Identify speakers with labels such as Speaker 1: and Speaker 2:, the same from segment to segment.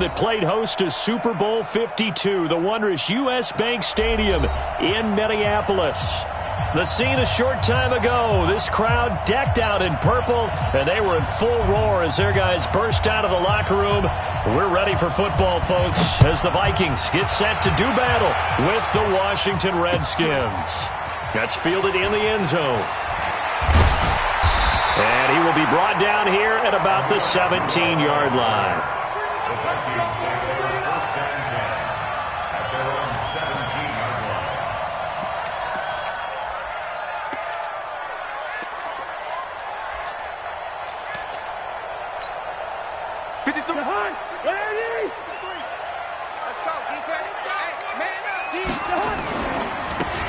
Speaker 1: that played host to Super Bowl 52, the wondrous U.S. Bank Stadium in Minneapolis. The scene a short time ago, this crowd decked out in purple, and they were in full roar as their guys burst out of the locker room. We're ready for football, folks, as the Vikings get set to do battle with the Washington Redskins. That's fielded in the end zone. And he will be brought down here at about the 17-yard line.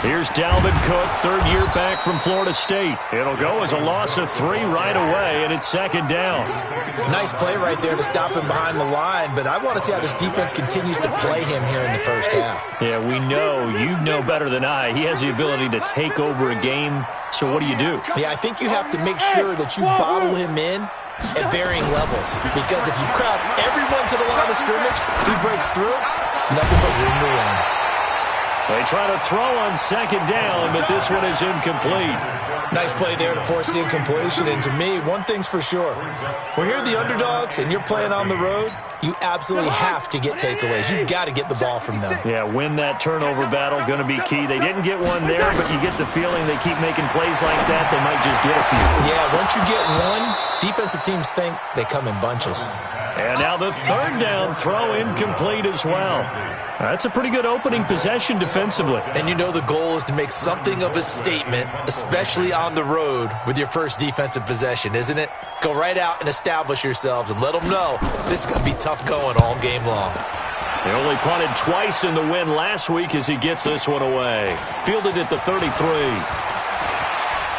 Speaker 1: Here's Dalvin Cook, third year back from Florida State. It'll go as a loss of 3 right away, and it's second down.
Speaker 2: Nice play right there to stop him behind the line, but I want to see how this defense continues to play him here in the first half.
Speaker 1: Yeah, we know, you know better than I, he has the ability to take over a game, so what do?
Speaker 2: Yeah, I think you have to make sure that you bottle him in at varying levels, because if you crowd everyone to the line of scrimmage, if he breaks through, it's nothing but room to run.
Speaker 1: They try to throw on second down, but this one is incomplete.
Speaker 2: Nice play there to force the incompletion, and to me, one thing's for sure. When you're the underdogs and you're playing on the road, you absolutely have to get takeaways. You've got to get the ball from them.
Speaker 1: Yeah, win that turnover battle, going to be key. They didn't get one there, but you get the feeling they keep making plays like that, they might just get a few.
Speaker 2: Yeah, once you get one, defensive teams think they come in bunches.
Speaker 1: And now the third down throw incomplete as well. That's a pretty good opening possession defensively.
Speaker 2: And you know the goal is to make something of a statement, especially on the road with your first defensive possession, isn't it? Go right out and establish yourselves and let them know this is going to be tough going all game long.
Speaker 1: They only punted twice in the win last week as he gets this one away. Fielded at the 33.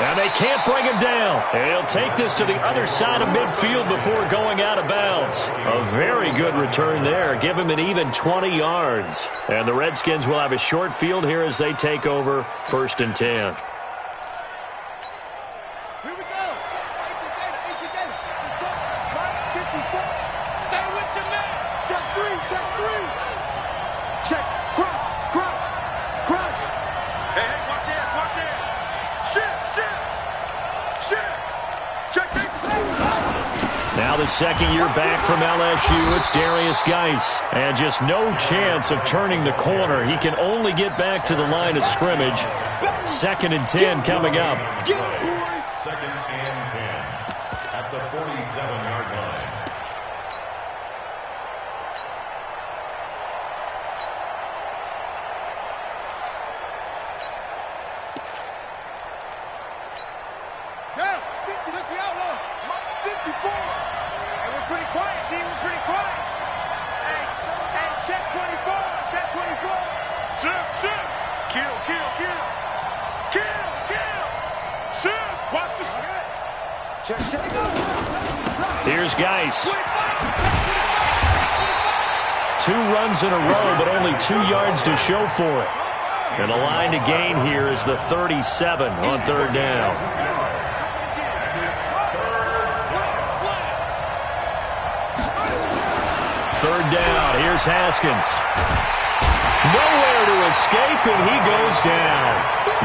Speaker 1: And they can't bring him down. And he'll take this to the other side of midfield before going out of bounds. A very good return there. Give him an even 20 yards. And the Redskins will have a short field here as they take over 1st and 10.
Speaker 3: Here we go. Stay with your man. Check 3. Check. Crunch. Hey, watch it. Check.
Speaker 1: Now the second year back from LSU, it's Darius Geis. And just no chance of turning the corner. He can only get back to the line of scrimmage. 2nd and 10 coming up.
Speaker 4: 2nd and 10 at the 47-yard line.
Speaker 3: Down. 50 looks the outlaw. 54. Hey, we're pretty quiet, team. We're pretty quiet. Hey, check 24. Check 24. Shift. Kill. Shift. Watch this. Check.
Speaker 1: Here's Geis. 2 runs in a row, but only 2 yards to show for it. And the line to gain here is the 37 on 3rd down. Third down, here's Haskins. Nowhere to escape, and he goes down.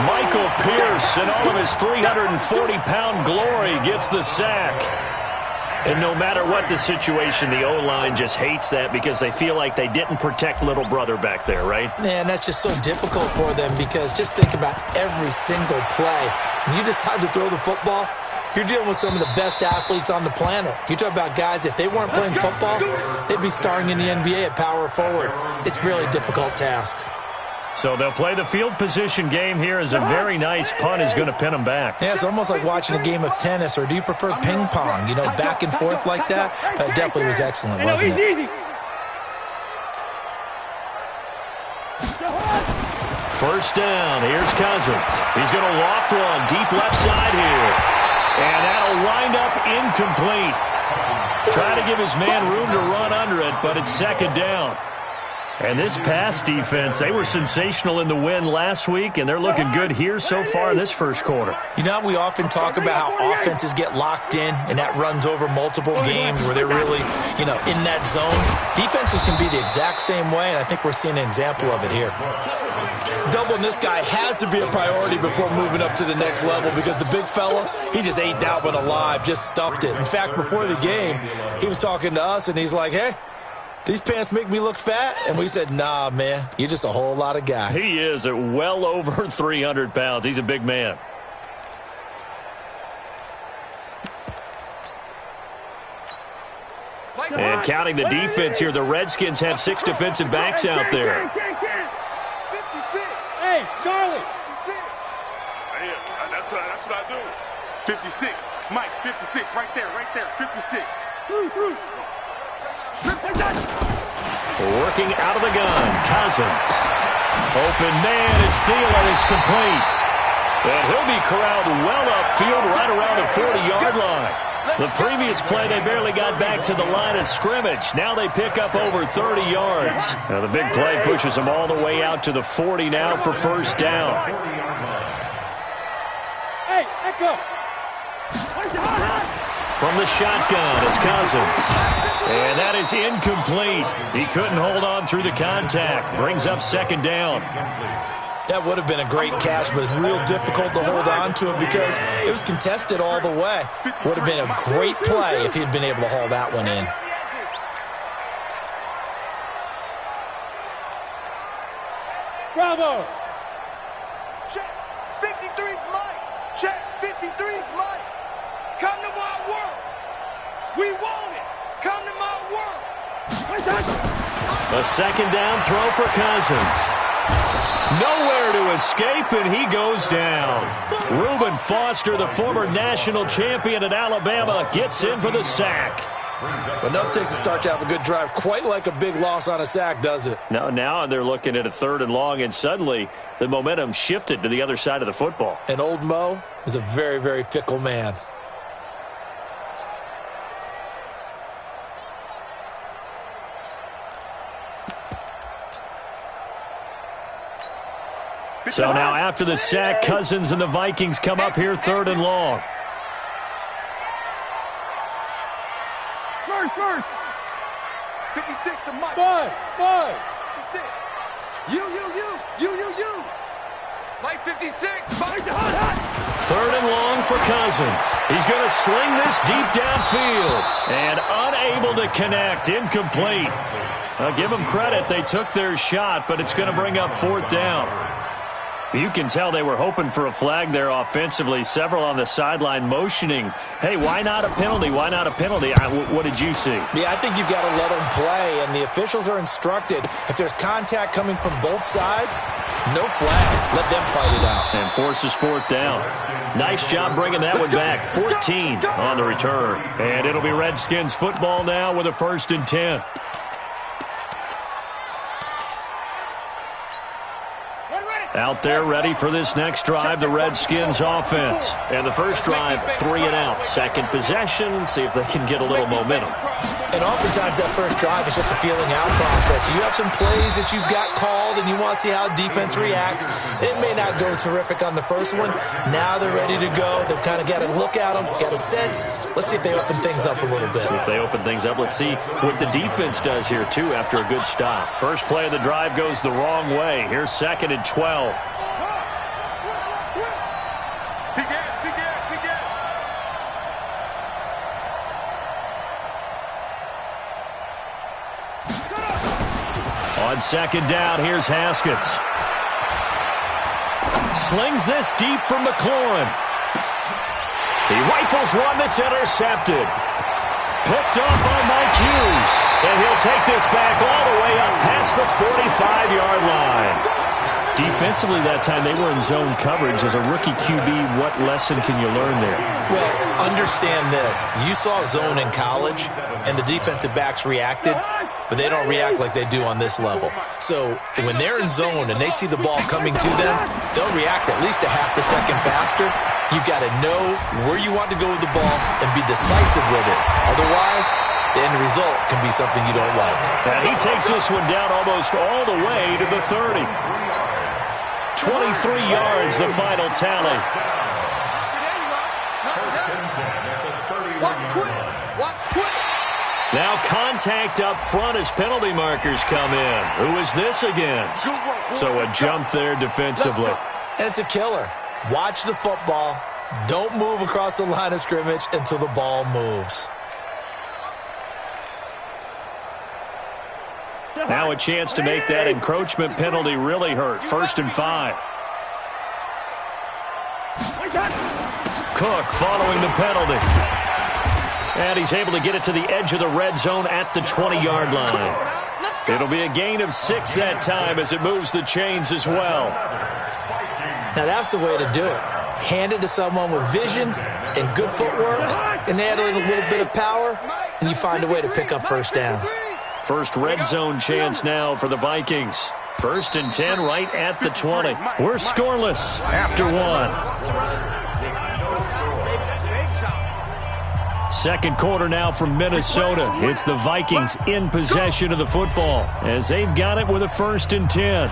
Speaker 1: Michael Pierce, in all of his 340-pound glory, gets the sack. And no matter what the situation, the O-line just hates that because they feel like they didn't protect little brother back there, right?
Speaker 2: Man, that's just so difficult for them because just think about every single play. When you decide to throw the football, you're dealing with some of the best athletes on the planet. You talk about guys, if they weren't playing football, they'd be starring in the NBA at power forward. It's a really difficult task.
Speaker 1: So they'll play the field position game here as a very nice punt is going to pin them back.
Speaker 2: Yeah, it's almost like watching a game of tennis, or do you prefer ping pong? You know, back and forth like that? That definitely was excellent, wasn't it?
Speaker 1: First down, here's Cousins. He's going to loft one deep left side here. And that'll wind up incomplete. Try to give his man room to run under it, but it's 2nd down. And this pass defense, they were sensational in the win last week, and they're looking good here so far in this first quarter.
Speaker 2: You know, we often talk about how offenses get locked in, and that runs over multiple games where they're really, in that zone. Defenses can be the exact same way, and I think we're seeing an example of it here. Doubling this guy has to be a priority before moving up to the next level because the big fella, he just ate that one alive, just stuffed it. In fact, before the game, he was talking to us, and he's like, hey, these pants make me look fat? And we said, nah, man, you're just a whole lot of guy.
Speaker 1: He is at well over 300 pounds. He's a big man. And counting the defense here, the Redskins have 6 defensive backs out there.
Speaker 3: 56. Hey, Charlie. 56. That's what I do. 56. Mike, 56. Right there. 56.
Speaker 1: Working out of the gun, Cousins. Open man is Thielen. It's complete. And he'll be corralled well upfield right around the 40-yard line. The previous play, they barely got back to the line of scrimmage. Now they pick up over 30 yards. Now the big play pushes them all the way out to the 40 now for first down.
Speaker 3: Hey, Echo.
Speaker 1: From the shotgun, it's Cousins. And that is incomplete. He couldn't hold on through the contact. Brings up second down.
Speaker 2: That would have been a great catch, but it's real difficult to hold on to it because it was contested all the way. Would have been a great play if he'd been able to haul that one in.
Speaker 3: Bravo. Check. 53's Mike. Check. 53's Mike. Come to my world. We want it. Come to my world.
Speaker 1: A second down throw for Cousins. Nowhere to escape, and he goes down. Reuben Foster, the former national champion at Alabama, gets in for the sack.
Speaker 2: But nothing takes a start to have a good drive quite like a big loss on a sack, does it?
Speaker 1: No, now they're looking at a 3rd and long, and suddenly the momentum shifted to the other side of the football.
Speaker 2: And old Mo is a very, very fickle man.
Speaker 1: So now after the sack, Cousins and the Vikings come up here 3rd and long.
Speaker 3: First. 56 to Mike. 5. 56. You. Mike 56. Mike.
Speaker 1: 3rd and long for Cousins. He's going to sling this deep downfield. And unable to connect. Incomplete. I'll give them credit. They took their shot, but it's going to bring up 4th down. You can tell they were hoping for a flag there offensively. Several on the sideline motioning, hey, why not a penalty? Why not a penalty? What did you see?
Speaker 2: Yeah, I think you've got to let them play, and the officials are instructed. If there's contact coming from both sides, no flag. Let them fight it out.
Speaker 1: And forces 4th down. Nice job bringing that one back. 14 on the return. And it'll be Redskins football now with a 1st and 10. Out there ready for this next drive, the Redskins offense. And the first drive, 3 and out. Second possession, see if they can get a little momentum.
Speaker 2: And oftentimes that first drive is just a feeling out process. You have some plays that you've got called and you want to see how defense reacts. It may not go terrific on the first one. Now they're ready to go. They've kind of got to look at them, got a sense. Let's see if they open things up a little bit.
Speaker 1: See if they open things up. Let's see what the defense does here, too, after a good stop. First play of the drive goes the wrong way. Here's 2nd and 12. On 2nd down, here's Haskins. Slings this deep from McLaurin. He rifles one that's intercepted. Picked up by Mike Hughes. And he'll take this back all the way up past the 45-yard line. Defensively that time, they were in zone coverage. As a rookie QB, what lesson can you learn there?
Speaker 2: Well, understand this. You saw zone in college, and the defensive backs reacted, but they don't react like they do on this level. So when they're in zone and they see the ball coming to them, they'll react at least a half a second faster. You've got to know where you want to go with the ball and be decisive with it. Otherwise, the end result can be something you don't like.
Speaker 1: And he takes this one down almost all the way to the 30. 23 yards, the final tally. Now contact up front as penalty markers come in. Who is this against? So a jump there defensively.
Speaker 2: And it's a killer. Watch the football. Don't move across the line of scrimmage until the ball moves.
Speaker 1: Now a chance to make that encroachment penalty really hurt. 1st and 5. Cook following the penalty. And he's able to get it to the edge of the red zone at the 20-yard line. It'll be a gain of 6 that time as it moves the chains as well.
Speaker 2: Now that's the way to do it. Hand it to someone with vision and good footwork, and add in a little bit of power, and you find a way to pick up first downs.
Speaker 1: First red zone chance now for the Vikings. 1st and 10 right at the 20. We're scoreless after 1. Second quarter now from Minnesota. It's the Vikings in possession of the football as they've got it with a 1st and 10.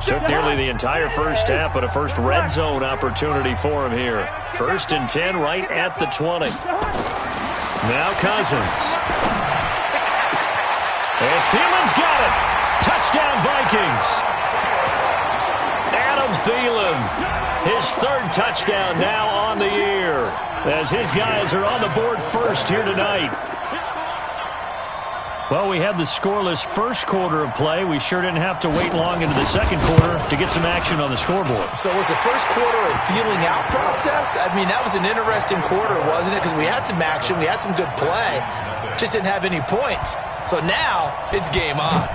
Speaker 1: Took nearly the entire first half, but a first red zone opportunity for him here. 1st and 10 right at the 20. Now Cousins. And Thielen's got it. Touchdown Vikings. Adam Thielen, his 3rd touchdown now on the year as his guys are on the board first here tonight. Well, we had the scoreless first quarter of play. We sure didn't have to wait long into the second quarter to get some action on the scoreboard.
Speaker 2: So was the first quarter a feeling out process? I mean, that was an interesting quarter, wasn't it? Because we had some action, we had some good play, just didn't have any points. So now it's game on.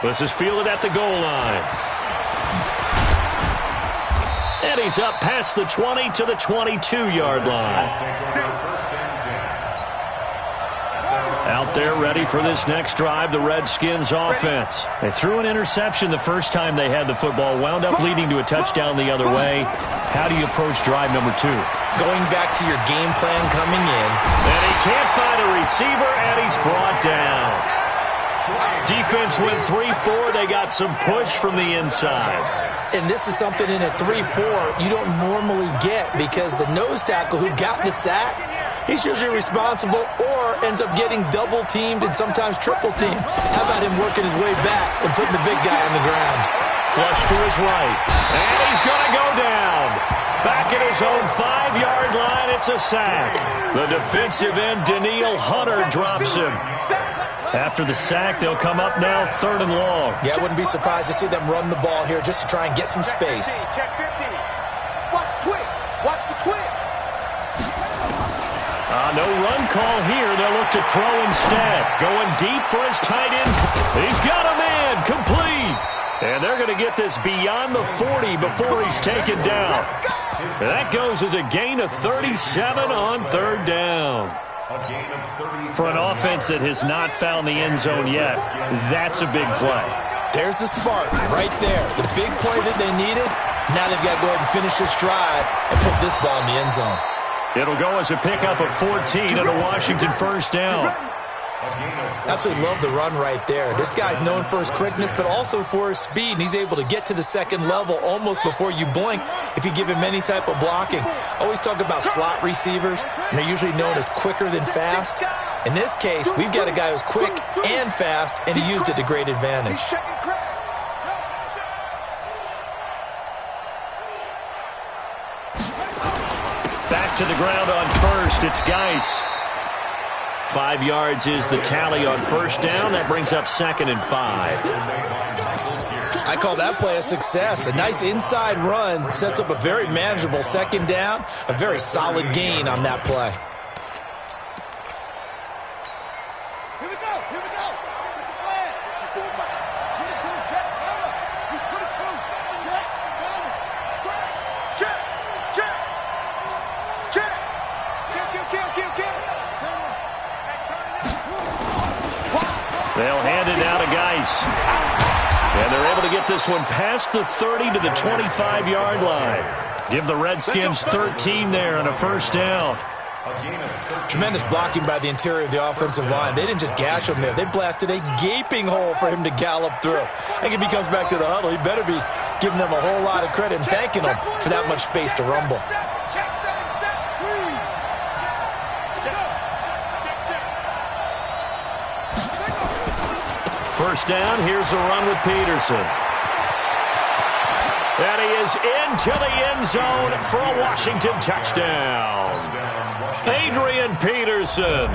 Speaker 1: This is fielded at the goal line. And he's up past the 20 to the 22-yard line. Out there ready for this next drive, the Redskins offense. They threw an interception the first time they had the football, wound up leading to a touchdown the other way. How do you approach drive number 2?
Speaker 2: Going back to your game plan coming in.
Speaker 1: And he can't find a receiver, and he's brought down. Defense went 3-4. They got some push from the inside.
Speaker 2: And this is something in a 3-4 you don't normally get because the nose tackle who got the sack, he's usually responsible or ends up getting double-teamed and sometimes triple-teamed. How about him working his way back and putting the big guy on the ground?
Speaker 1: Flush to his right. And he's going to go down. Back at his own 5-yard line, it's a sack. The defensive end, Danielle Hunter, drops him. After the sack, they'll come up now 3rd and long.
Speaker 2: Yeah, I wouldn't be surprised to see them run the ball here just to try and get some space.
Speaker 3: Check 50. Watch the twist. Watch the twist.
Speaker 1: No run call here. They'll look to throw instead. Going deep for his tight end. He's got a man. Complete. And they're going to get this beyond the 40 before he's taken down. And that goes as a gain of 37 on 3rd down. For an offense that has not found the end zone yet, that's a big play.
Speaker 2: There's the spark right there. The big play that they needed. Now they've got to go ahead and finish this drive and put this ball in the end zone.
Speaker 1: It'll go as a pickup of 14 and a Washington 1st down.
Speaker 2: Absolutely love the run right there. This guy's known for his quickness, but also for his speed. And he's able to get to the second level almost before you blink if you give him any type of blocking. Always talk about slot receivers, and they're usually known as quicker than fast. In this case, we've got a guy who's quick and fast, and he used it to great advantage.
Speaker 1: Back to the ground on 1st. It's Geis. 5 yards is the tally on 1st down. That brings up 2nd and 5.
Speaker 2: I call that play a success. A nice inside run sets up a very manageable 2nd down. A very solid gain on that play.
Speaker 3: Here we go. Here we go. It's a flag. Get it to him. Check. Just put it to him. Check. Check. Check. Check. Kill.
Speaker 1: They'll they're able to get this one past the 30 to the 25-yard line. Give the Redskins 13 there and a first down.
Speaker 2: Tremendous blocking by the interior of the offensive line. They didn't just gash him there. They blasted a gaping hole for him to gallop through. I think if he comes back to the huddle, he better be giving them a whole lot of credit and thanking them for that much space to rumble.
Speaker 1: First down, here's a run with Peterson. And he is into the end zone for a Washington touchdown. Adrian Peterson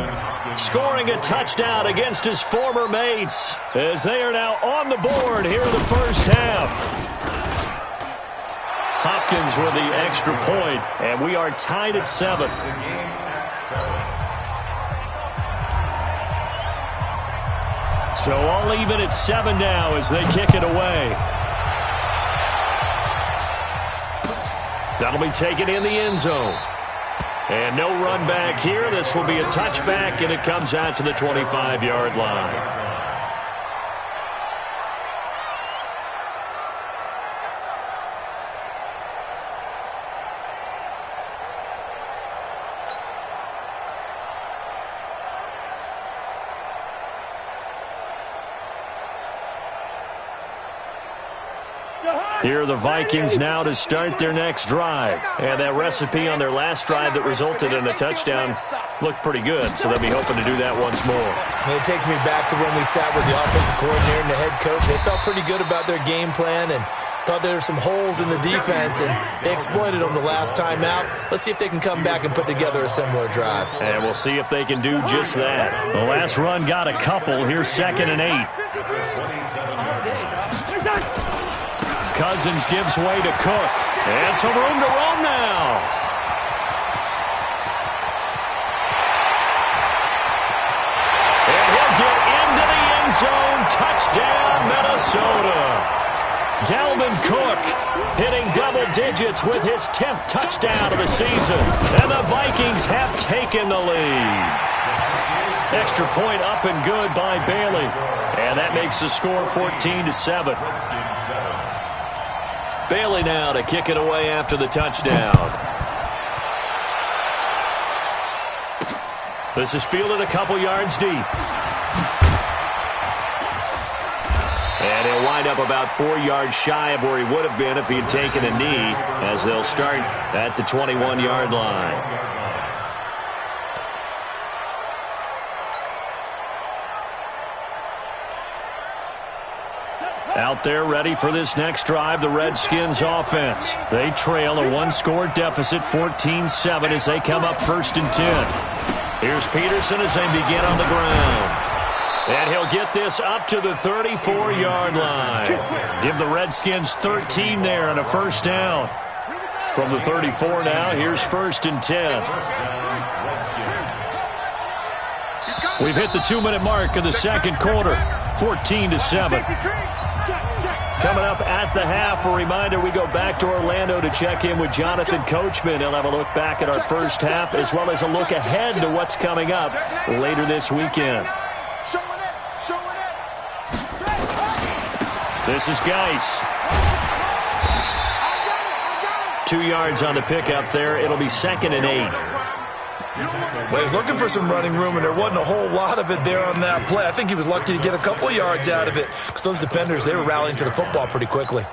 Speaker 1: scoring a touchdown against his former mates as they are now on the board here in the first half. Hopkins with the extra point, and we are tied at 7. So all even at 7 now as they kick it away. That'll be taken in the end zone. And no run back here. This will be a touchback, and it comes out to the 25-yard line. Here are the Vikings now to start their next drive. And that recipe on their last drive that resulted in a touchdown looked pretty good, so they'll be hoping to do that once more.
Speaker 2: It takes me back to when we sat with the offensive coordinator and the head coach. They felt pretty good about their game plan and thought there were some holes in the defense, and they exploited them the last time out. Let's see if they can come back and put together a similar drive.
Speaker 1: And we'll see if they can do just that. The last run got a couple. Here's 2nd and 8. Cousins gives way to Cook. And some room to roam now. And he'll get into the end zone. Touchdown, Minnesota. Dalvin Cook hitting double digits with his 10th touchdown of the season. And the Vikings have taken the lead. Extra point up and good by Bailey. And that makes the score 14-7. Bailey now to kick it away after the touchdown. This is fielded a couple yards deep. And he'll wind up about 4 yards shy of where he would have been if he had taken a knee, as they'll start at the 21-yard line. Out there ready for this next drive, the Redskins offense. They trail a one-score deficit, 14-7, as they come up 1st and 10. Here's Peterson as they begin on the ground. And he'll get this up to the 34-yard line. Give the Redskins 13 there and a first down. From the 34 now, here's 1st and 10. We've hit the 2-minute mark in the second quarter, 14-7. Coming up at the half, a reminder, we go back to Orlando to check in with Jonathan Coachman. He'll have a look back at our first half as well as a look ahead to what's coming up later this weekend. This is Geis. 2 yards on the pickup there. It'll be 2nd and 8.
Speaker 2: Well, he's looking for some running room, and there wasn't a whole lot of it there on that play. I think he was lucky to get a couple of yards out of it because those defenders, they were rallying to the football pretty quickly.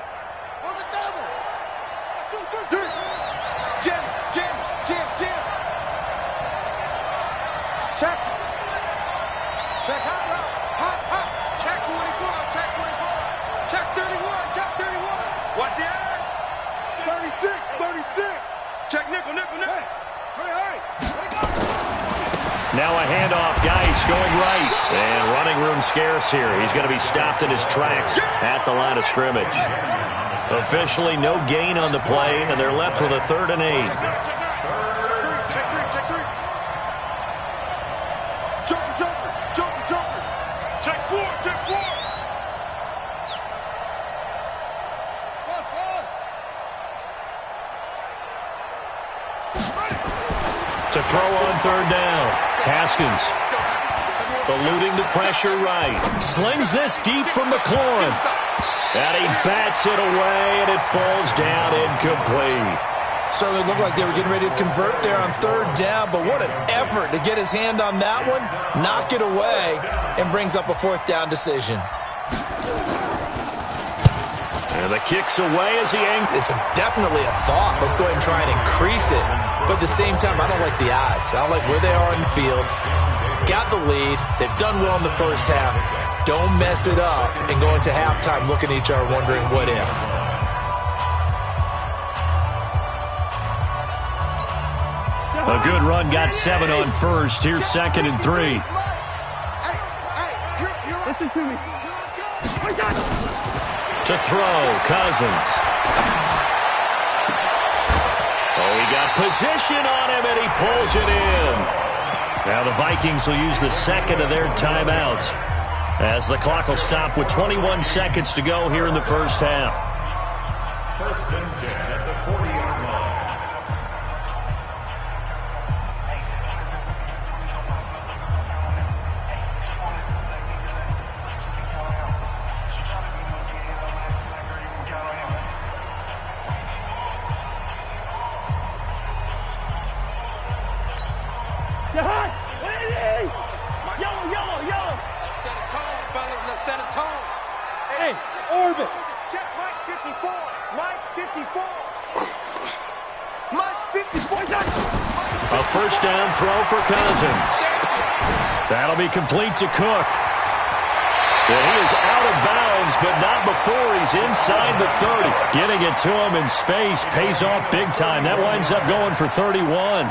Speaker 1: Now a handoff, Geis going right. And running room scarce here. He's going to be stopped in his tracks at the line of scrimmage. Officially no gain on the play, and they're left with a 3rd and 8.
Speaker 3: Check 4.
Speaker 1: To throw on 3rd down. Haskins eluding the pressure right. Slings this deep from McLaurin. And he bats it away, and it falls down incomplete.
Speaker 2: Certainly looked like they were getting ready to convert there on third down, but what an effort to get his hand on that one, knock it away, and brings up a fourth down decision.
Speaker 1: And the kick's away as he angles.
Speaker 2: It's definitely a thought. Let's go ahead and try and increase it. But at the same time, I don't like the odds. I don't like where they are in the field. Got the lead. They've done well in the first half. Don't mess it up and go into halftime looking at each other wondering what if.
Speaker 1: A good run got 7 on first. Here's 2nd and 3.
Speaker 3: Listen to me.
Speaker 1: To throw, Cousins. Oh, he got position on him, and he pulls it in. Now the Vikings will use the second of their timeouts as the clock will stop with 21 seconds to go here in the first half.
Speaker 4: 1st and 10 at the 40-yard line.
Speaker 3: Yellow. Let's set a tone, fellas. Let's set a tone. Hey, orbit. Check Mike 54. Mike 54. Mike 54.
Speaker 1: A first down throw for Cousins. That'll be complete to Cook. And he is out of bounds, but not before he's inside the 30. Getting it to him in space pays off big time. That winds up going for 31.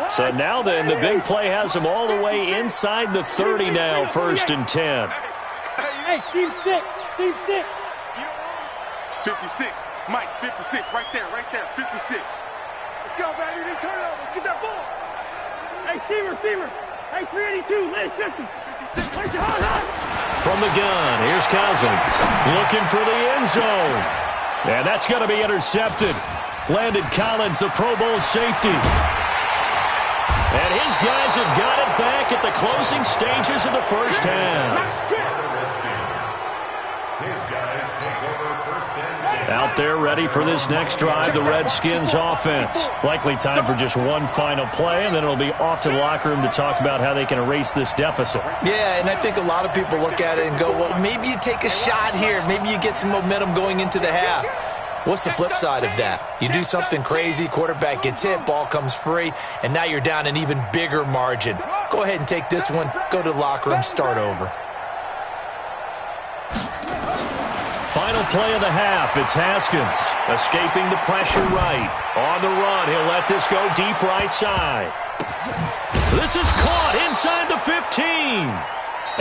Speaker 1: So now then, the big play has him all the way inside the 30 now, 1st and 10.
Speaker 3: Hey, team 6.
Speaker 5: 56. Mike, 56. Right there. 56. Let's go, baby. They turn over. Get that ball.
Speaker 3: Hey, Steamer. Hey, 382. Lay 50. Place your hard.
Speaker 1: From the gun, here's Cousins. Looking for the end zone. And that's going to be intercepted. Landon Collins, the Pro Bowl safety. And his guys have got it back at the closing stages of the first half. Out there ready for this next drive, the Redskins offense. Likely time for just one final play, and then it'll be off to the locker room to talk about how they can erase this deficit.
Speaker 2: Yeah, and I think a lot of people look at it and go, well, maybe you take a shot here. Maybe you get some momentum going into the half. What's the flip side of that? You do something crazy, quarterback gets hit, ball comes free, and now you're down an even bigger margin. Go ahead and take this one, go to the locker room, start over.
Speaker 1: Final play of the half, it's Haskins. Escaping the pressure right. On the run, he'll let this go deep right side. This is caught inside the 15.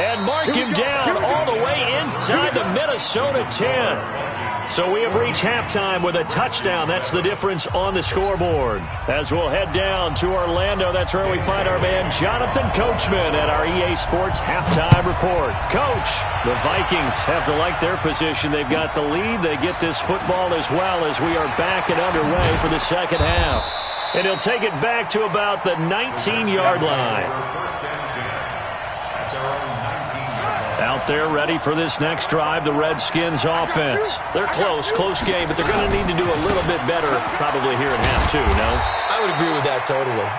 Speaker 1: And mark him down all the way inside the Minnesota 10. So we have reached halftime with a touchdown. That's the difference on the scoreboard. As we'll head down to Orlando, that's where we find our man Jonathan Coachman at our EA Sports Halftime Report. Coach, the Vikings have to like their position. They've got the lead. They get this football as well as we are back and underway for the second half. And he'll take it back to about the 19-yard line. Out there ready for this next drive, the Redskins offense. They're close game, but they're going to need to do a little bit better probably here in half two, no?
Speaker 2: I would agree with that totally.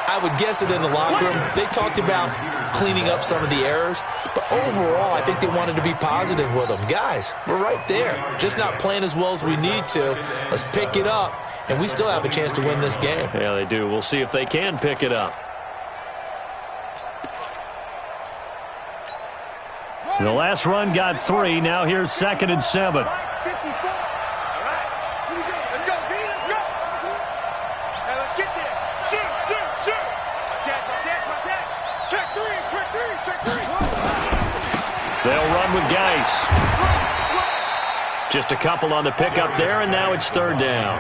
Speaker 2: I would guess it in the locker room. They talked about cleaning up some of the errors, but overall, I think they wanted to be positive with them. Guys, we're right there. Just not playing as well as we need to. Let's pick it up, and we still have a chance to win this game.
Speaker 1: Yeah, they do. We'll see if they can pick it up. The last run got 3. Now here's 2nd and 7.
Speaker 3: 54. All right. Here we go. Let's go, B. Let's go. Hey, let's get there. Shoot. Attack. Check 3.
Speaker 1: They'll run with Geis. Just a couple on the pickup there, and now it's 3rd down.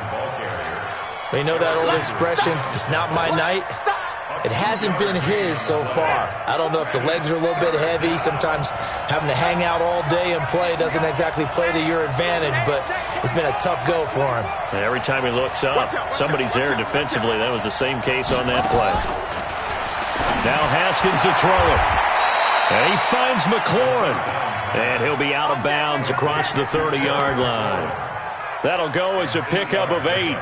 Speaker 2: You know that old expression, it's not my night? It hasn't been his so far. I don't know if the legs are a little bit heavy. Sometimes having to hang out all day and play doesn't exactly play to your advantage, but it's been a tough go for him.
Speaker 1: And every time he looks up, somebody's there defensively. That was the same case on that play. Now Haskins to throw it. And he finds McLaurin. And he'll be out of bounds across the 30-yard line. That'll go as a pickup of 8.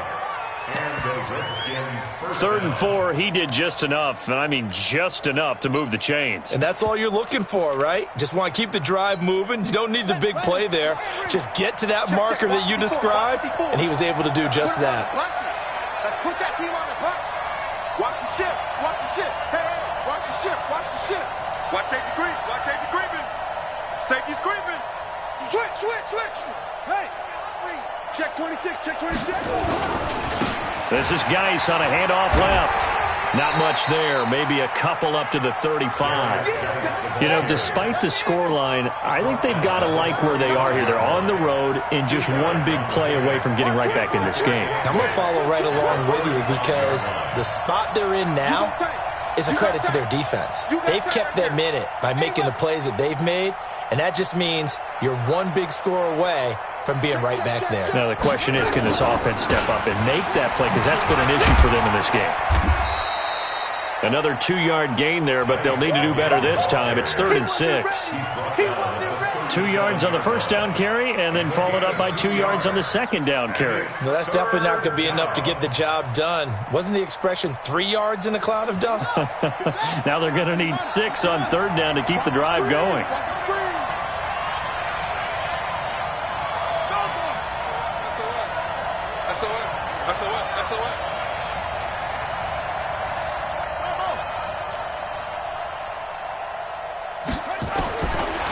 Speaker 1: 3rd and 4, he did just enough, and I mean just enough to move the chains.
Speaker 2: And that's all you're looking for, right? Just want to keep the drive moving. You don't need the big play there. Just get to that marker that you described, and he was able to do just that.
Speaker 3: Let's put that team on the bus. Watch the shift. Watch the shift. Hey, watch the shift. Watch the shift. Watch safety creep. Watch safety creeping. Safety's creeping. Switch. Hey, check 26. Check 26.
Speaker 1: This is Geis on a handoff left. Not much there. Maybe a couple up to the 35. You know, despite the scoreline, I think they've got to like where they are here. They're on the road and just one big play away from getting right back in this game.
Speaker 2: I'm going to follow right along with you because the spot they're in now is a credit to their defense. They've kept them in it by making the plays that they've made, and that just means you're one big score away from being right back there.
Speaker 1: Now the question is, can this offense step up and make that play? Because that's been an issue for them in this game. Another 2-yard gain there, but they'll need to do better this time. It's 3rd and 6. 2 yards on the first down carry, and then followed up by 2 yards on the second down carry.
Speaker 2: Well, that's definitely not going to be enough to get the job done. Wasn't the expression 3 yards in a cloud of dust?
Speaker 1: Now they're going to need 6 on 3rd down to keep the drive going.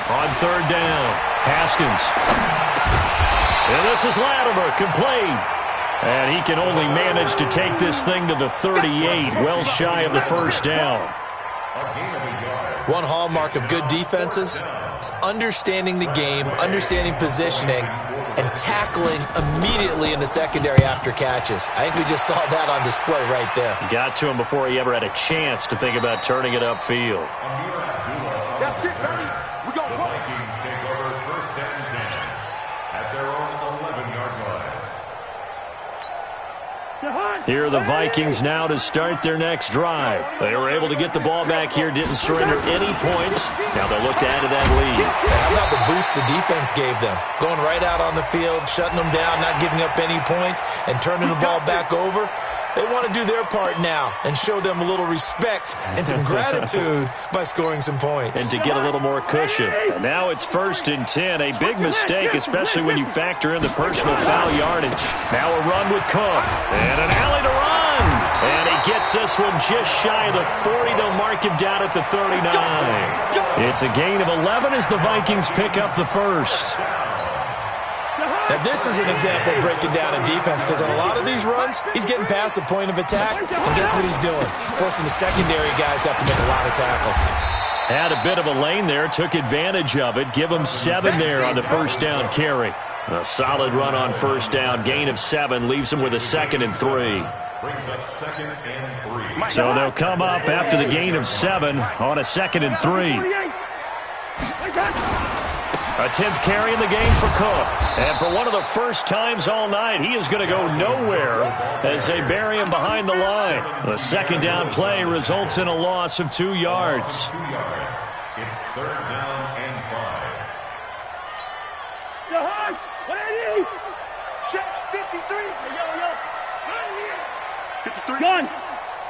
Speaker 1: On 3rd down, Haskins. And this is Latimer, complete. And he can only manage to take this thing to the 38, well shy of the first down.
Speaker 2: One hallmark of good defenses is understanding the game, understanding positioning, and tackling immediately in the secondary after catches. I think we just saw that on display right there.
Speaker 1: Got to him before he ever had a chance to think about turning it upfield.
Speaker 3: That's it, baby. We go.
Speaker 4: The Vikings take over 1st and 10 at their own 11-yard line.
Speaker 1: Here are the Vikings now to start their next drive. They were able to get the ball back here, didn't surrender any points. Now they'll look to add to that lead.
Speaker 2: How about the boost the defense gave them? Going right out on the field, shutting them down, not giving up any points, and turning the ball back over. They want to do their part now and show them a little respect and some gratitude by scoring some points.
Speaker 1: And to get a little more cushion. And now it's 1st and 10. A big mistake, especially when you factor in the personal foul yardage. Now a run with Cook. And an alley to run. And he gets this one just shy of the 40. They'll mark him down at the 39. It's a gain of 11 as the Vikings pick up the first.
Speaker 2: Now, this is an example of breaking down a defense because on a lot of these runs, he's getting past the point of attack, and guess what he's doing? Forcing the secondary guys to have to make a lot of tackles.
Speaker 1: Had a bit of a lane there, took advantage of it. Give him 7 there on the first down carry. A solid run on first down, gain of 7, leaves him with a 2nd and 3.
Speaker 4: Brings up 2nd and 3.
Speaker 1: So they'll come up after the gain of 7 on a 2nd and 3. A 10th carry in the game for Cook. And for one of the first times all night, he is going to go nowhere as they bury him behind the line. The 2nd down play results in a loss of 2 yards.
Speaker 4: 2 yards. It's 3rd down and 5.
Speaker 3: Check 53. 53.
Speaker 5: Gun.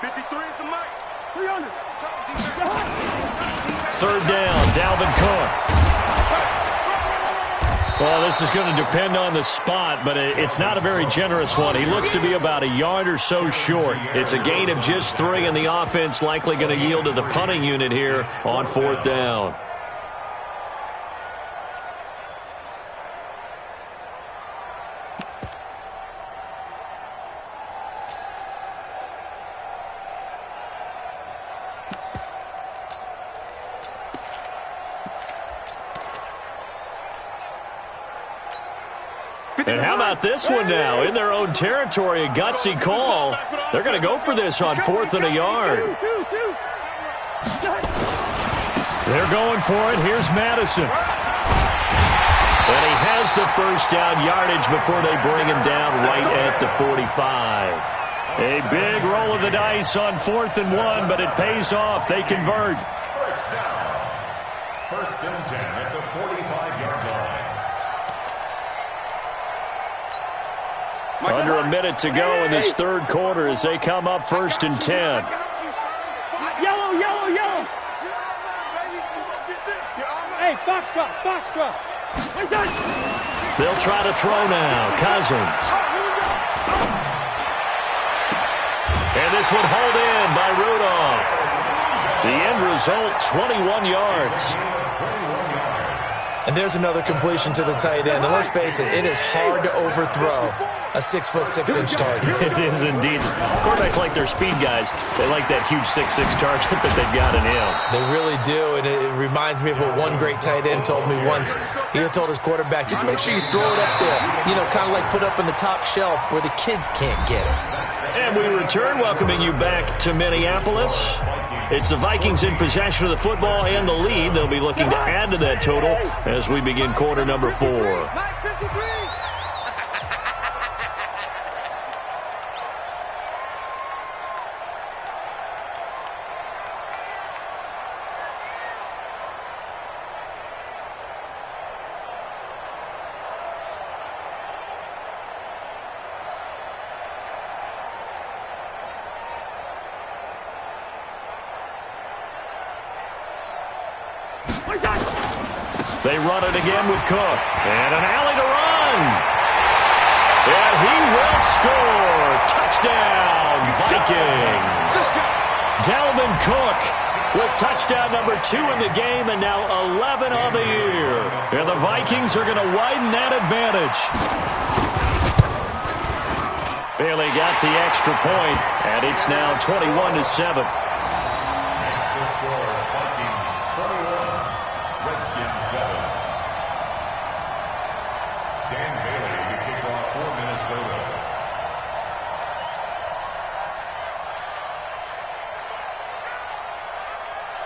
Speaker 3: 53 is the mic.
Speaker 5: 300.
Speaker 1: 3rd down, Dalvin Cook. Well, this is going to depend on the spot, but it's not a very generous one. He looks to be about a yard or so short. It's a gain of just 3, and the offense likely going to yield to the punting unit here on 4th down. And how about this one now? In their own territory, a gutsy call. They're going to go for this on 4th and a yard. They're going for it. Here's Madison. And he has the first down yardage before they bring him down right at the 45. A big roll of the dice on 4th and 1, but it pays off. They convert.
Speaker 4: First down. First and 10 at the 45-yard line.
Speaker 1: Under a minute to go in this third quarter as they come up 1st and 10.
Speaker 3: Yellow, yellow, yellow. Hey, foxtrot.
Speaker 1: They'll try to throw now. Cousins. And this one hauled in by Rudolph. The end result, 21 yards.
Speaker 2: And there's another completion to the tight end. And let's face it, it is hard to overthrow a 6'6" target.
Speaker 1: It is indeed. Quarterbacks like their speed guys. They like that huge 6'6" target that they've got in him.
Speaker 2: They really do, and it reminds me of what one great tight end told me once. He had told his quarterback, just make sure you throw it up there. You know, kind of like put up in the top shelf where the kids can't get it.
Speaker 1: And we return, welcoming you back to Minneapolis. It's the Vikings in possession of the football and the lead. They'll be looking to add to that total as we begin quarter number 4. They run it again with Cook. And an alley to run. And he will score. Touchdown, Vikings. Dalvin Cook with touchdown number 2 in the game and now 11 on the year. And the Vikings are going to widen that advantage. Bailey got the extra point, and it's now 21-7.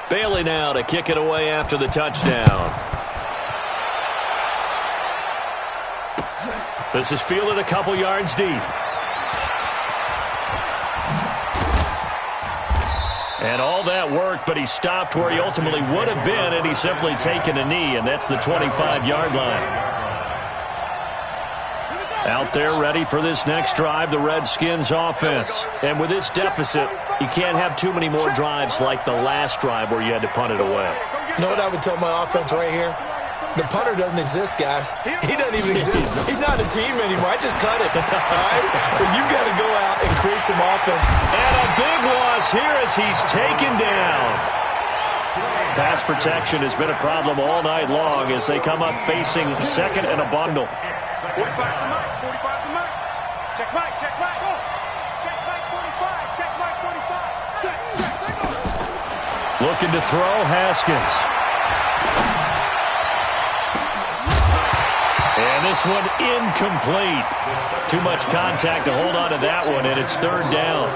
Speaker 1: Bailey now to kick it away after the touchdown. This is fielded a couple yards deep. And all that worked, but he stopped where he ultimately would have been, and he's simply taken a knee, and that's the 25-yard line. Out there ready for this next drive, the Redskins offense. And with this deficit, you can't have too many more drives like the last drive where you had to punt it away.
Speaker 2: You know what I would tell my offense right here? The punter doesn't exist, guys. He doesn't even exist. He's not a team anymore. I just cut it. All right? So you've got to go out and create some offense.
Speaker 1: And a big loss here as he's taken down. Pass protection has been a problem all night long as they come up facing second and a bundle.
Speaker 5: 45 to Mike. 45 to Mike. Check Mike. Check Mike. Oh. Check Mike 45. Check Mike 45. Check.
Speaker 1: Looking to throw, Haskins. And this one incomplete. Too much contact to hold on to that one, and it's third down.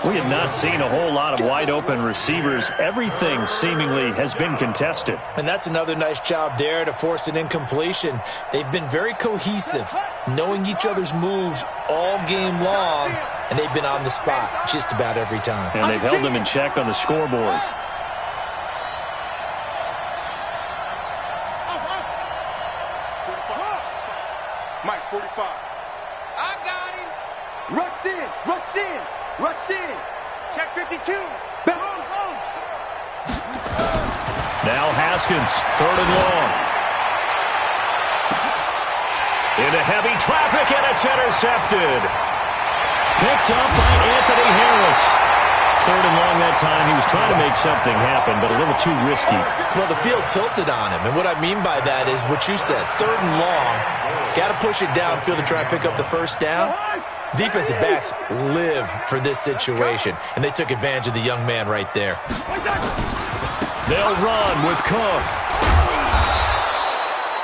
Speaker 1: We have not seen a whole lot of wide-open receivers. Everything seemingly has been contested.
Speaker 2: And that's another nice job there to force an incompletion. They've been very cohesive, knowing each other's moves all game long, and they've been on the spot just about every time.
Speaker 1: And they've held them in check on the scoreboard.
Speaker 5: Mike 45.
Speaker 3: I got him.
Speaker 5: Rush in. Rush in. Rush in.
Speaker 3: Check 52.
Speaker 1: Now Haskins, third and long. Into heavy traffic, and it's intercepted. Picked up by Anthony Harris. Third and long that time. He was trying to make something happen, but a little too risky.
Speaker 2: Well, the field tilted on him, and what I mean by that is what you said. Third and long, got to push it downfield to try and pick up the first down. Defensive backs live for this situation, and they took advantage of the young man right there.
Speaker 1: They'll run with Cook.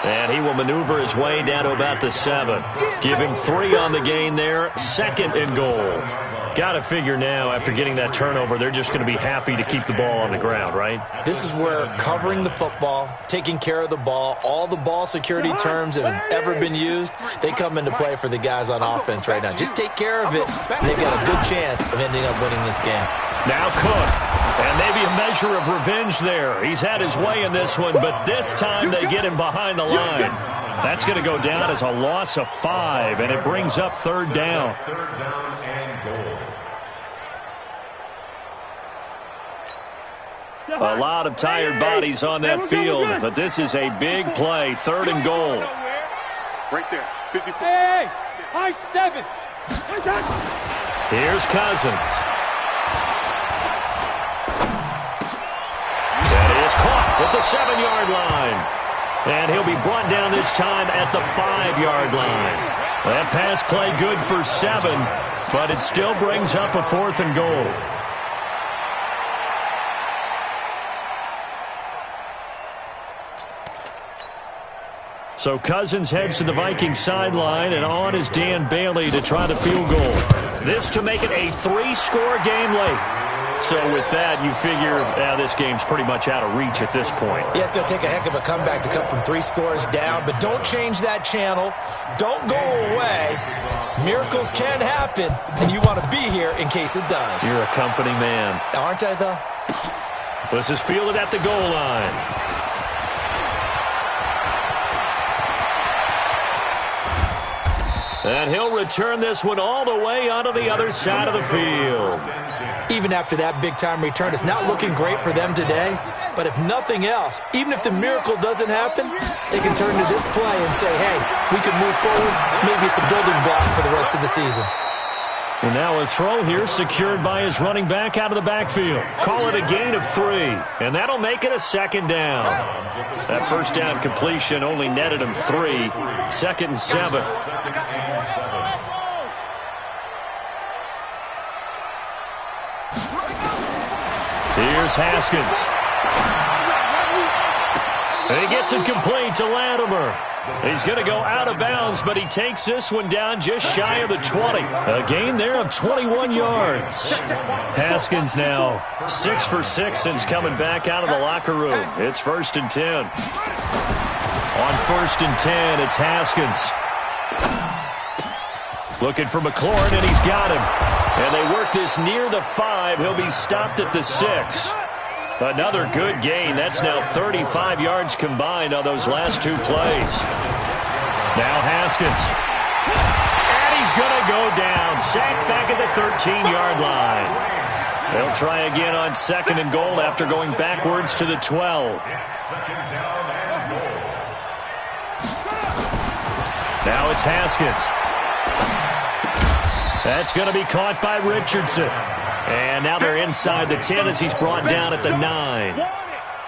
Speaker 1: And he will maneuver his way down to about the 7. Give him 3 on the gain there. Second and goal. Got to figure now, after getting that turnover, they're just going to be happy to keep the ball on the ground, right?
Speaker 2: This is where covering the football, taking care of the ball, all the ball security terms that have ever been used, they come into play for the guys on offense right now. Just take care of it, and they've got a good chance of ending up winning this game.
Speaker 1: Now Cook, and maybe a measure of revenge there. He's had his way in this one, but this time they get him behind the line. That's going to go down as a loss of 5, and it brings up 3rd down. A lot of tired bodies on that field, but this is a big play, 3rd and goal.
Speaker 5: Right there, 54.
Speaker 3: Hey, high 7.
Speaker 1: Here's Cousins. That is caught at the 7-yard line. And he'll be brought down this time at the 5-yard line. That pass play good for 7, but it still brings up a 4th and goal. So Cousins heads to the Vikings sideline, and on is Dan Bailey to try the field goal. This to make it a 3-score game late. So with that, you figure this game's pretty much out of reach at this point.
Speaker 2: Yeah, it's going to take a heck of a comeback to come from 3 scores down, but don't change that channel. Don't go away. Miracles can happen, and you want to be here in case it does.
Speaker 1: You're a company man.
Speaker 2: Aren't I, though?
Speaker 1: This is fielded at the goal line. And he'll return this one all the way onto the other side of the field.
Speaker 2: Even after that big-time return, it's not looking great for them today. But if nothing else, even if the miracle doesn't happen, they can turn to this play and say, hey, we can move forward. Maybe it's a building block for the rest of the season.
Speaker 1: And now a throw here secured by his running back out of the backfield. Call it a gain of 3, and that'll make it a 2nd down. That first down completion only netted him 3. 2nd and 7. Here's Haskins. And he gets it complete to Latimer. He's going to go out of bounds, but he takes this one down just shy of the 20. A gain there of 21 yards. Haskins now 6 for 6 since coming back out of the locker room. It's 1st and 10. On 1st and 10, it's Haskins. Looking for McLaurin, and he's got him. And they work this near the 5. He'll be stopped at the 6. Another good gain. That's now 35 yards combined on those last 2 plays. Now Haskins. And he's going to go down. Sacked back at the 13-yard line. They'll try again on 2nd and goal after going backwards to the 12. Now it's Haskins. That's going to be caught by Richardson. And now they're inside the 10 as he's brought down at the 9.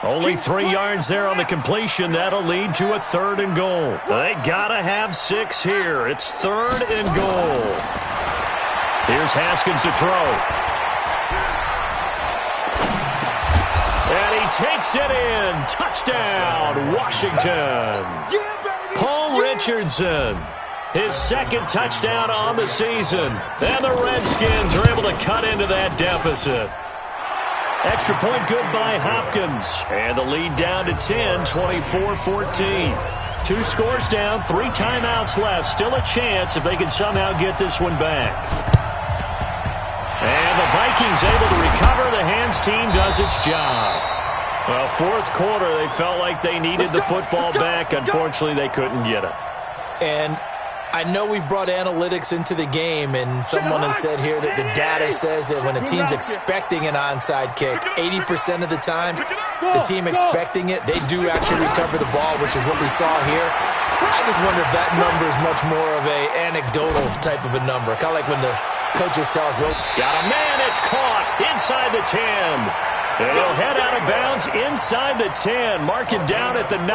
Speaker 1: Only 3 yards there on the completion. That'll lead to a 3rd and goal. They got to have 6 here. It's 3rd and goal. Here's Haskins to throw. And he takes it in. Touchdown, Washington. Paul Richardson. His 2nd touchdown on the season. And the Redskins are able to cut into that deficit. Extra point good by Hopkins. And the lead down to 10, 24-14. 2 scores down, 3 timeouts left. Still a chance if they can somehow get this one back. And the Vikings able to recover. The hands team does its job. Well, 4th quarter, they felt like they needed the football back. Unfortunately, they couldn't get it.
Speaker 2: And I know we brought analytics into the game, and someone has said here that the data says that when a team's expecting an onside kick, 80% of the time, the team expecting it, they do actually recover the ball, which is what we saw here. I just wonder if that number is much more of a anecdotal type of a number, kind of like when the coaches tell us, well,
Speaker 1: got a man, it's caught inside the 10. And he'll head out of bounds inside the 10, mark it down at the 9.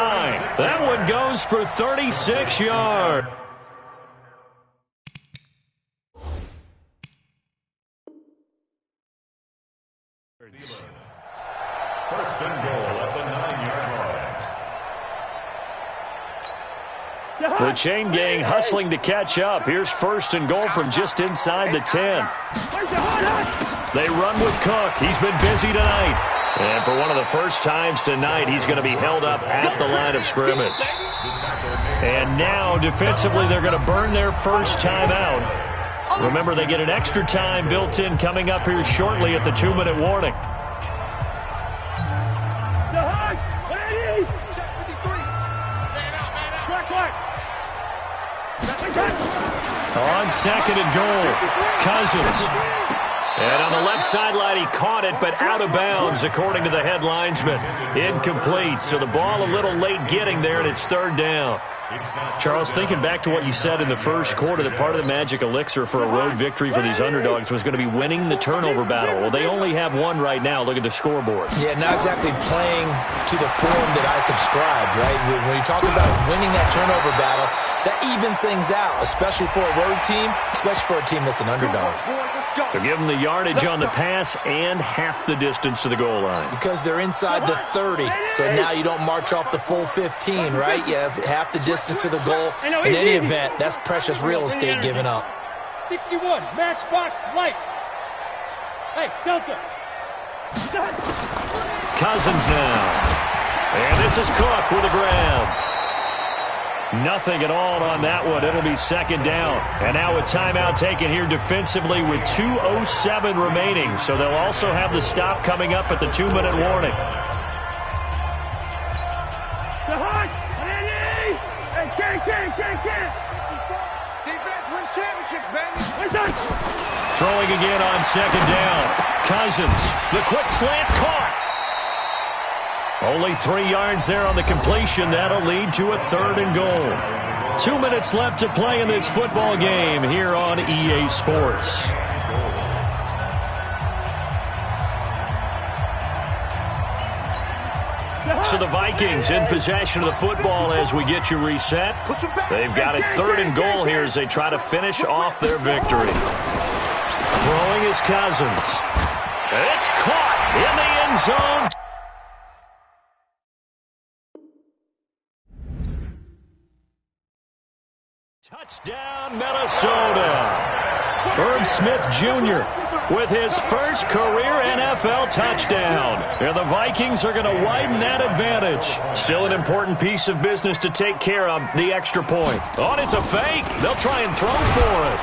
Speaker 1: That one goes for 36 yards.
Speaker 4: First and goal at the 9-yard line.
Speaker 1: The chain gang hustling to catch up. Here's first and goal from just inside the 10. They run with Cook. He's been busy tonight. And for one of the first times tonight, he's going to be held up at the line of scrimmage. And now, defensively, they're going to burn their first time out. Remember, they get an extra time built in coming up here shortly at the 2-minute warning. On second and goal, Cousins. And on the left sideline, he caught it, but out of bounds, according to the head linesman. Incomplete, so the ball a little late getting there, and it's third down. Charles, thinking back to what you said in the first quarter, that part of the magic elixir for a road victory for these underdogs was going to be winning the turnover battle. Well, they only have one right now. Look at the scoreboard. Yeah, not exactly playing to the form that I subscribed, right? When you talk about winning that turnover battle, that evens things out, especially for a road team, especially for a team that's an underdog. So give them the yardage on the pass and half the distance to the goal line. Because they're inside the 30, so now you don't march off the full 15, right? You have half the distance to the goal. In any event, that's precious real estate given up.
Speaker 5: 61, matchbox lights. Hey, Delta.
Speaker 1: Cousins now. And this is Cook with a grab. Nothing at all on that one. It'll be second down. And now a timeout taken here defensively with 2:07 remaining. So they'll also have the stop coming up at the 2-minute warning.
Speaker 3: Defense wins championships, baby.
Speaker 1: Throwing again on second down. Cousins, the quick slant caught. Only 3 yards there on the completion. That'll lead to a third and goal. 2 minutes left to play in this football game here on EA Sports. So the Vikings in possession of the football as we get you reset. They've got a third and goal here as they try to finish off their victory. Throwing is Cousins. It's caught in the end zone. Touchdown, Minnesota. Herb Smith Jr. with his first career NFL touchdown. And the Vikings are going to widen that advantage. Still an important piece of business to take care of, the extra point. Oh, and it's a fake. They'll try and throw for it.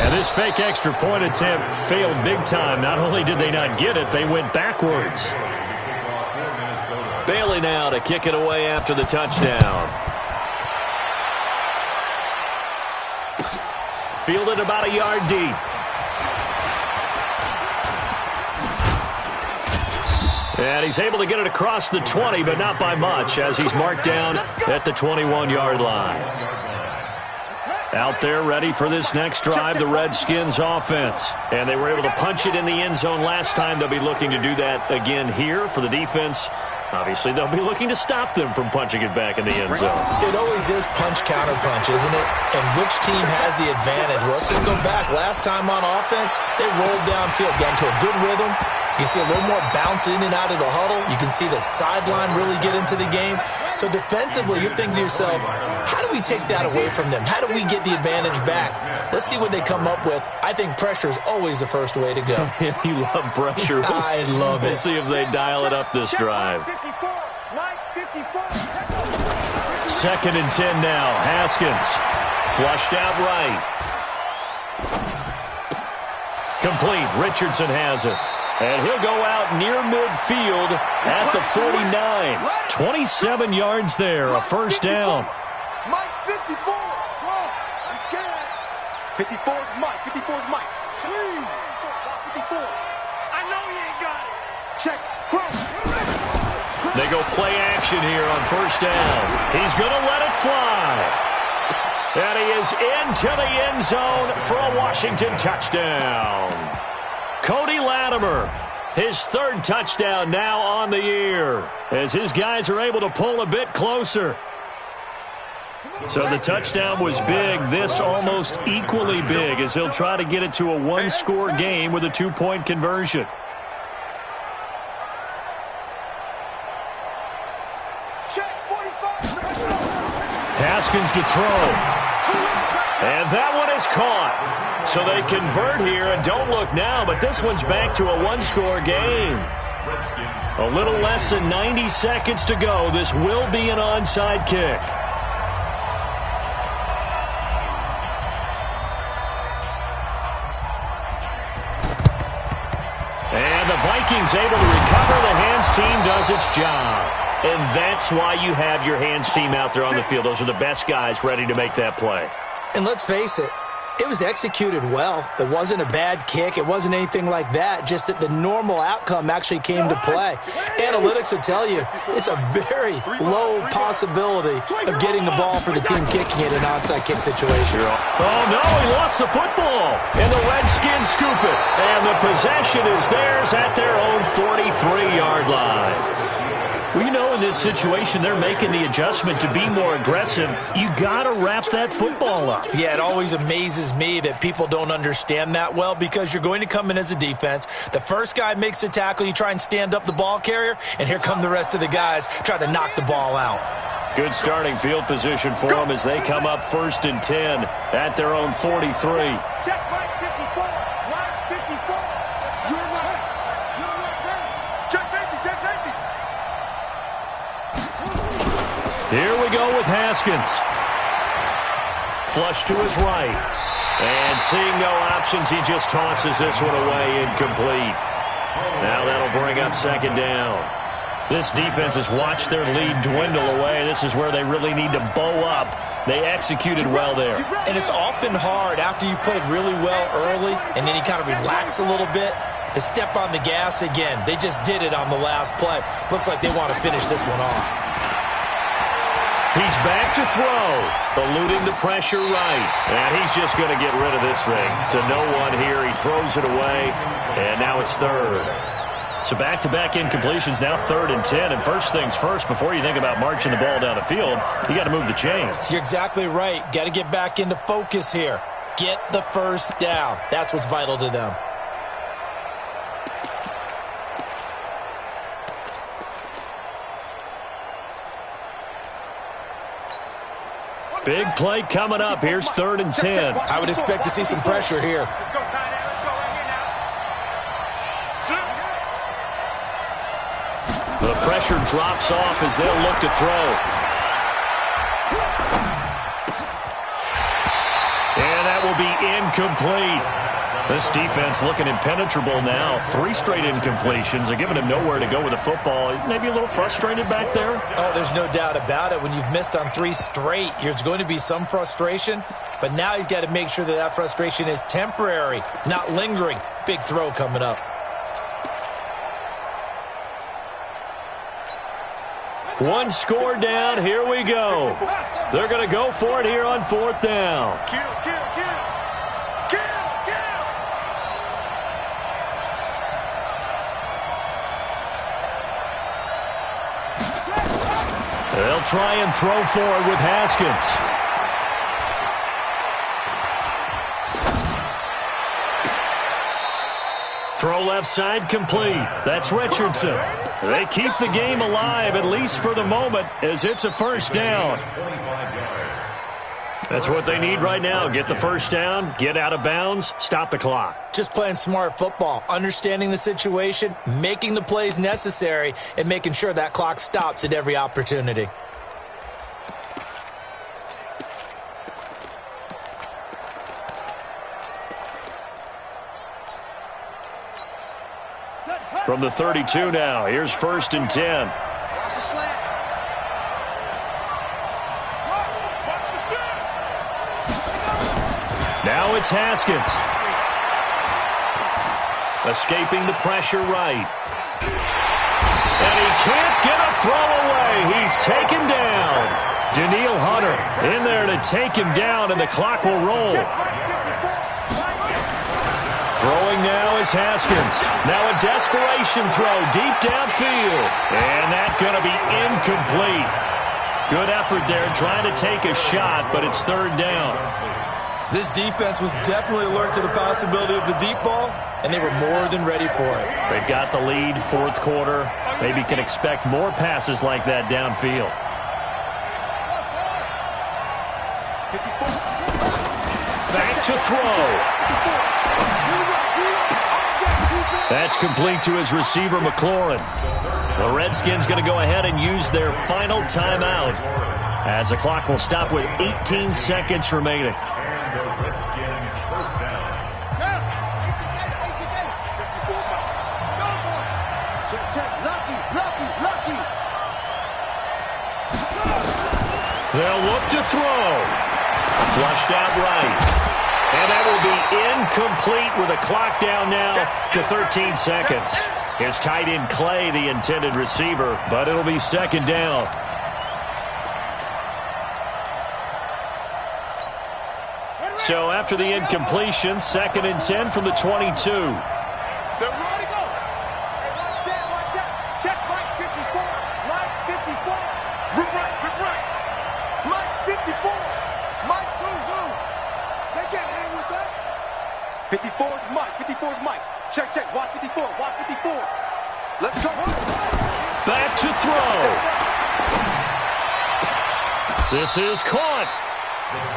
Speaker 1: And this fake extra point attempt failed big time. Not only did they not get it, they went backwards. Bailey now to kick it away after the touchdown. Fielded about a yard deep. And he's able to get it across the 20, but not by much, as he's marked down at the 21-yard line. Out there ready for this next drive, the Redskins offense. And they were able to punch it in the end zone last time. They'll be looking to do that again here for the defense. Obviously, they'll be looking to stop them from punching it back in the end zone.
Speaker 2: It always is punch-counter-punch, isn't it? And which team has the advantage? Well, let's just go back. Last time on offense, they rolled downfield, got into a good rhythm. You can see a little more bounce in and out of the huddle. You can see the sideline really get into the game. So defensively, you're thinking to yourself, how do we take that away from them? How do we get the advantage back? Let's see what they come up with. I think pressure is always the first way to go.
Speaker 1: You love pressure.
Speaker 2: I love it.
Speaker 1: We'll see if they dial it up this drive.
Speaker 3: 54, Mike 54.
Speaker 1: Second and 10 now. Haskins flushed out right. Complete. Richardson has it. And he'll go out near midfield at the 49. 27 yards there, a first down.
Speaker 3: Mike 54. Come on. I'm scared. 54 is Mike. 54 is Mike. 54. I know he ain't got it. Check. Cross.
Speaker 1: They go play action here on first down. He's going to let it fly. And he is into the end zone for a Washington touchdown. Cody Latimer, his third touchdown now on the year, as his guys are able to pull a bit closer. So the touchdown was big. This almost equally big, as he'll try to get it to a one-score game with a two-point conversion. Haskins to throw. And that one is caught. So they convert here, and don't look now, but this one's back to a one-score game. A little less than 90 seconds to go. This will be an onside kick. And the Vikings able to recover. The hands team does its job. And that's why you have your hands team out there on the field. Those are the best guys ready to make that play.
Speaker 2: And let's face it, it was executed well. It wasn't a bad kick. It wasn't anything like that, just that the normal outcome actually came to play. Analytics will tell you it's a very low possibility of getting the ball for the team kicking it in an onside kick situation.
Speaker 1: Oh, no, he lost the football. And the Redskins scoop it. And the possession is theirs at their own 43-yard line. Well, you know, in this situation, they're making the adjustment to be more aggressive. You got to wrap that football up.
Speaker 2: Yeah, it always amazes me that people don't understand that well, because you're going to come in as a defense. The first guy makes the tackle, you try and stand up the ball carrier, and here come the rest of the guys trying to knock the ball out.
Speaker 1: Good starting field position for them as they come up 1st and 10 at their own 43.
Speaker 3: Check Mike 54. Line 54. You're right. You're right there. Check safety. Check safety.
Speaker 1: Here we go with Haskins. Flush to his right. And seeing no options, he just tosses this one away, incomplete. Now that'll bring up 2nd down. This defense has watched their lead dwindle away. This is where they really need to bow up. They executed well there.
Speaker 2: And it's often hard after you've played really well early and then you kind of relax a little bit to step on the gas again. They just did it on the last play. Looks like they want to finish this one off.
Speaker 1: He's back to throw, eluding the pressure right. And he's just going to get rid of this thing. To no one here. He throws it away, and now it's 3rd. So back-to-back incompletions, now 3rd and 10. And first things first, before you think about marching the ball down the field, you got to move the chains.
Speaker 2: You're exactly right. Got to get back into focus here. Get the first down. That's what's vital to them.
Speaker 1: Big play coming up. Here's 3rd and 10.
Speaker 2: I would expect to see some pressure here.
Speaker 3: Let's go, tight end. Let's go right here now.
Speaker 1: The pressure drops off as they'll look to throw. And that will be incomplete. This defense looking impenetrable now. 3 straight incompletions. They're giving him nowhere to go with the football. Maybe a little frustrated back there.
Speaker 2: Oh, there's no doubt about it. When you've missed on 3 straight, there's going to be some frustration. But now he's got to make sure that that frustration is temporary, not lingering. Big throw coming up.
Speaker 1: One score down. Here we go. They're going to go for it here on 4th down.
Speaker 3: Kill, kill, kill. Kill, kill.
Speaker 1: They'll try and throw for it with Haskins. Throw left side complete. That's Richardson. They keep the game alive, at least for the moment, as it's a 1st down. That's what they need right now. Get the 1st down, get out of bounds, stop the clock.
Speaker 2: Just playing smart football, understanding the situation, making the plays necessary, and making sure that clock stops at every opportunity.
Speaker 1: From the 32 now, here's 1st and 10.
Speaker 3: Watch the slant. Watch the slant.
Speaker 1: Now it's Haskins. Escaping the pressure right. And he can't get a throw away. He's taken down. Daniil Hunter in there to take him down, and the clock will roll. Throwing now is Haskins. Now a desperation throw deep downfield. And that's going to be incomplete. Good effort there trying to take a shot, but it's 3rd down.
Speaker 2: This defense was definitely alert to the possibility of the deep ball, and they were more than ready for it.
Speaker 1: They've got the lead, 4th quarter. Maybe can expect more passes like that downfield. Back to throw. That's complete to his receiver, McLaurin. The Redskins going to go ahead and use their final timeout as the clock will stop with 18 seconds remaining.
Speaker 4: And the Redskins first down.
Speaker 1: They'll look to throw. Flushed out right. And that will be incomplete with a clock down now to 13 seconds. It's tight end Clay, the intended receiver, but it'll be second down. So after the incompletion, 2nd and 10 from the 22.
Speaker 3: They're ready to go. Hey, watch that. Check Mike 54. Mike 54. Rip right. Mike 54. Mike zoom. They can't hang with us. 54 is Mike. 54 is Mike. Check. Watch 54. Watch 54. Let's go.
Speaker 1: Back to throw. This is caught.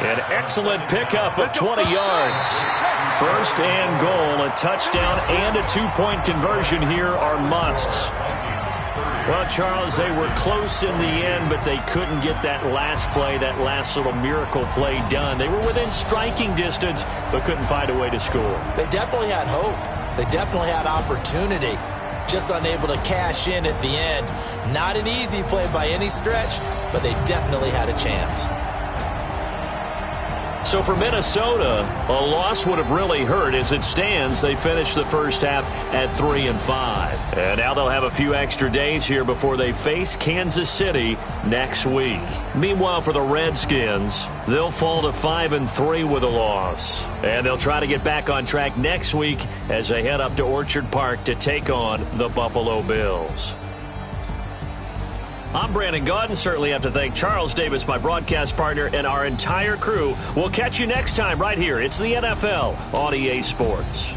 Speaker 1: An excellent pickup of 20 yards. First and goal, a touchdown and a 2-point conversion here are musts. Well, Charles, they were close in the end, but they couldn't get that last play, that last little miracle play done. They were within striking distance, but couldn't find a way to score.
Speaker 2: They definitely had hope. They definitely had opportunity. Just unable to cash in at the end. Not an easy play by any stretch, but they definitely had a chance.
Speaker 1: So for Minnesota, a loss would have really hurt. As it stands, they finished the first half at 3-5. And now they'll have a few extra days here before they face Kansas City next week. Meanwhile, for the Redskins, they'll fall to 5-3 with a loss. And they'll try to get back on track next week as they head up to Orchard Park to take on the Buffalo Bills. I'm Brandon Gaudin. Certainly have to thank Charles Davis, my broadcast partner, and our entire crew. We'll catch you next time right here. It's the NFL on EA Sports.